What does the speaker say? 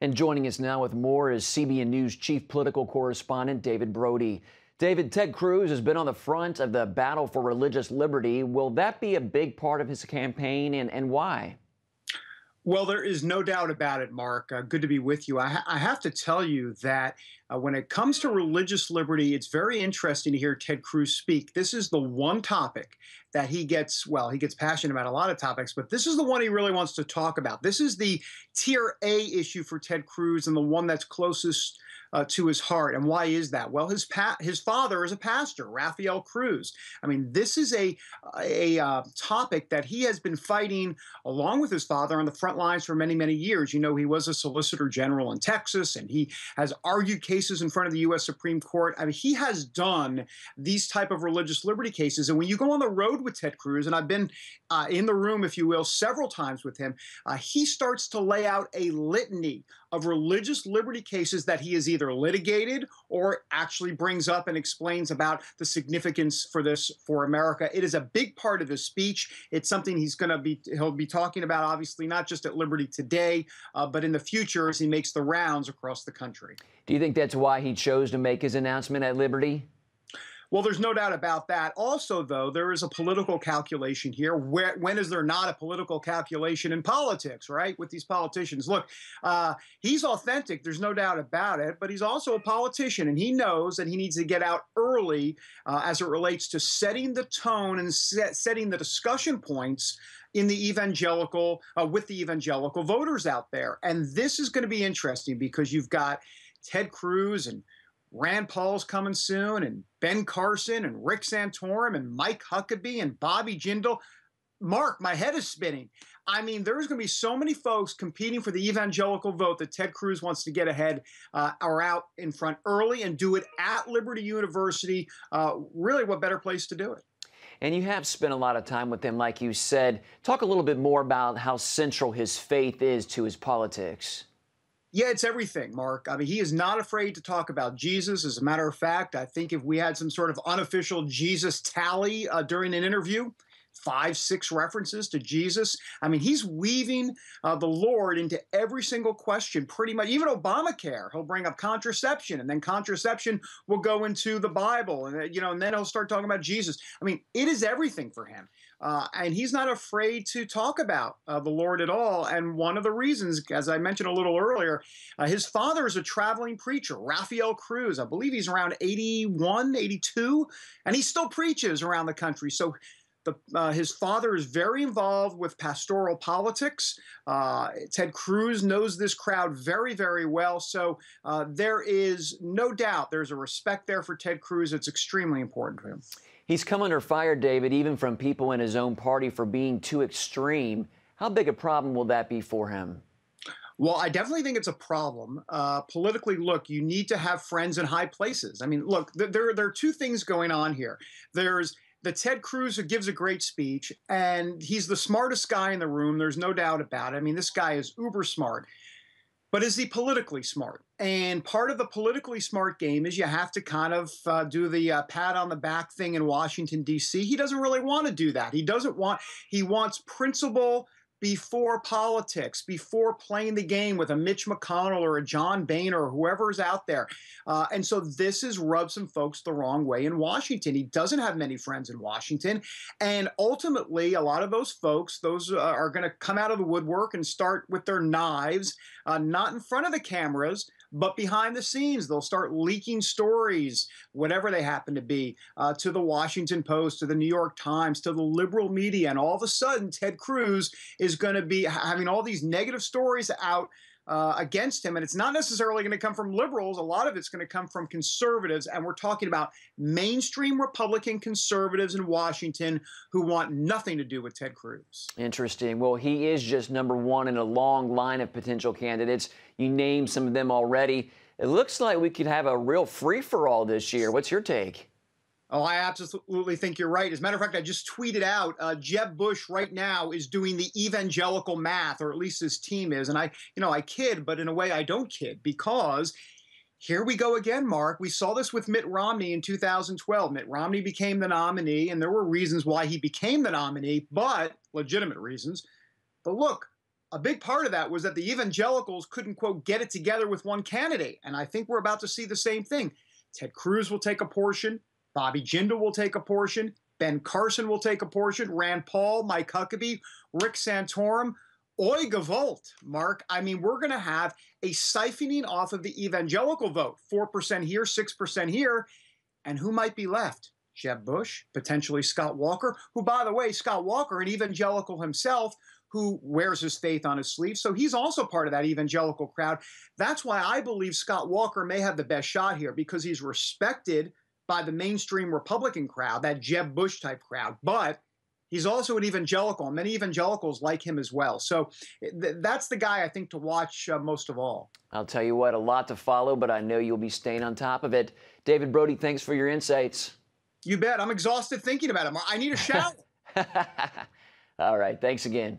And joining us now with more is CBN News chief political correspondent David Brody. David, Ted Cruz has been on the front of the battle for religious liberty. Will that be a big part of his campaign, and why? Well, there is no doubt about it, Mark. Good to be with you. I have to tell you that when it comes to religious liberty, it's very interesting to hear Ted Cruz speak. This is the one topic that he gets passionate about a lot of topics, but this is the one he really wants to talk about. This is the tier A issue for Ted Cruz and the one that's closest to his heart. And why is that? Well, his father is a pastor, Cruz. I mean, this is a topic that he has been fighting along with his father on the front lines for many, many years. You know, he was a solicitor general in Texas, and he has argued cases in front of the U.S. Supreme Court. I mean, he has done these type of religious liberty cases. And when you go on the road with Ted Cruz, and I've been in the room, if you will, several times with him, he starts to lay out a litany of religious liberty cases that he has either litigated or actually brings up and explains about the significance for this for America. It is a big part of his speech. It's something he'll be talking about, obviously, not just at Liberty today, but in the future as he makes the rounds across the country. Do you think that's why he chose to make his announcement at Liberty? Well, there's no doubt about that. Also, though, there is a political calculation here. When is there not a political calculation in politics, right, with these politicians? Look, he's authentic. There's no doubt about it. But he's also a politician, and he knows that he needs to get out early as it relates to setting the tone and setting the discussion points in the with the evangelical voters out there. And this is going to be interesting because you've got Ted Cruz and Rand Paul's coming soon, and Ben Carson, and Rick Santorum, and Mike Huckabee, and Bobby Jindal. Mark, my head is spinning. I mean, there's going to be so many folks competing for the evangelical vote that Ted Cruz wants to get ahead or out in front early and do it at Liberty University. Really, what better place to do it? And you have spent a lot of time with him, like you said. Talk a little bit more about how central his faith is to his politics. Yeah, it's everything, Mark. I mean, he is not afraid to talk about Jesus. As a matter of fact, I think if we had some sort of unofficial Jesus tally during an interview, 5, 6 references to Jesus. I mean, he's weaving the Lord into every single question, pretty much. Even Obamacare, he'll bring up contraception, and then contraception will go into the Bible, and and then he'll start talking about Jesus. I mean, it is everything for him. And he's not afraid to talk about the Lord at all. And one of the reasons, as I mentioned a little earlier, his father is a traveling preacher, Cruz. I believe he's around 81, 82, and he still preaches around the country. So his father is very involved with pastoral politics. Ted Cruz knows this crowd very, very well. So there is no doubt there's a respect there for Ted Cruz. It's extremely important to him. He's come under fire, David, even from people in his own party for being too extreme. How big a problem will that be for him? Well, I definitely think it's a problem. Politically, look, you need to have friends in high places. I mean, look, there are two things going on here. There's the Ted Cruz who gives a great speech, and he's the smartest guy in the room. There's no doubt about it. I mean, this guy is uber smart. But is he politically smart? And part of the politically smart game is you have to kind of do the pat on the back thing in Washington, D.C. He doesn't really want to do that. He wants principle before politics, before playing the game with a Mitch McConnell or a John Boehner or whoever is out there. And so this has rubbed some folks the wrong way in Washington. He doesn't have many friends in Washington. And ultimately, a lot of those folks, are going to come out of the woodwork and start with their knives, not in front of the cameras, but behind the scenes. They'll start leaking stories, whatever they happen to be, to the Washington Post, to the New York Times, to the liberal media. And all of a sudden, Ted Cruz is going to be having all these negative stories out against him. And it's not necessarily going to come from liberals. A lot of it's going to come from conservatives. And we're talking about mainstream Republican conservatives in Washington who want nothing to do with Ted Cruz. Interesting. Well, he is just number one in a long line of potential candidates. You named some of them already. It looks like we could have a real free-for-all this year. What's your take? Oh, I absolutely think you're right. As a matter of fact, I just tweeted out, Jeb Bush right now is doing the evangelical math, or at least his team is. And I kid, but in a way I don't kid, because here we go again, Mark. We saw this with Mitt Romney in 2012. Mitt Romney became the nominee, and there were reasons why he became the nominee, but legitimate reasons. But look, a big part of that was that the evangelicals couldn't, quote, get it together with one candidate. And I think we're about to see the same thing. Ted Cruz will take a portion. Bobby Jindal will take a portion. Ben Carson will take a portion. Rand Paul, Mike Huckabee, Rick Santorum. Oi gewollt, Mark. I mean, we're going to have a siphoning off of the evangelical vote. 4% here, 6% here. And who might be left? Jeb Bush, potentially Scott Walker, who, by the way, Scott Walker, an evangelical himself, who wears his faith on his sleeve. So he's also part of that evangelical crowd. That's why I believe Scott Walker may have the best shot here, because he's respected by the mainstream Republican crowd, that Jeb Bush type crowd. But he's also an evangelical, and many evangelicals like him as well. So that's the guy I think to watch most of all. I'll tell you what, a lot to follow, but I know you'll be staying on top of it. David Brody, thanks for your insights. You bet. I'm exhausted thinking about it. I need a shower. All right. Thanks again.